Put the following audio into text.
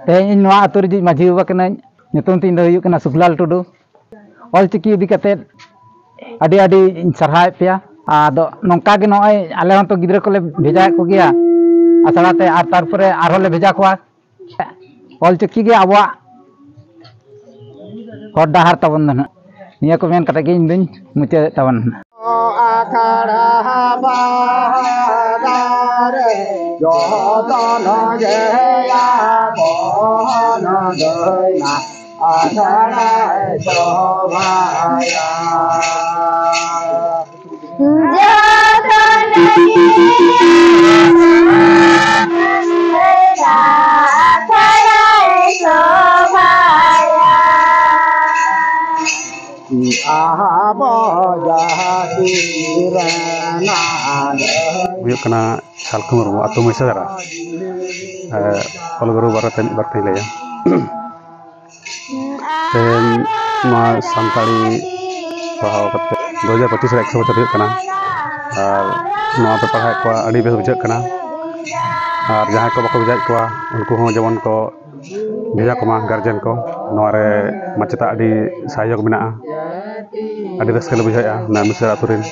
तेज आतु रे माझी बाबा कना nyutum tin do huyuk kana Suklal Tudu olchiki idi kate adi adi sarha pia ado nongka ge noy ale hon to gidra ko le bheja ko gya asarate ar tarpore ar hole bheja koa olchiki ge abwa hor dahar tabon na niya ko men kata ge indin muche tabon akara habare yo tono ge ya bono goina akara sobhaya Huyuk kena salkum rumo atau misalnya kalau guru barat dan ibarat ya dan mas santali bahwa kata 2025 ekso bocor huyuk kena nua berpahak kuah adi bes bujak kena jahat ko bako bujak kuah unku ho jaman ko bisa ko mah garjen ko nuare maceta adi sayok bina adi raskal bujak ya na misal aturin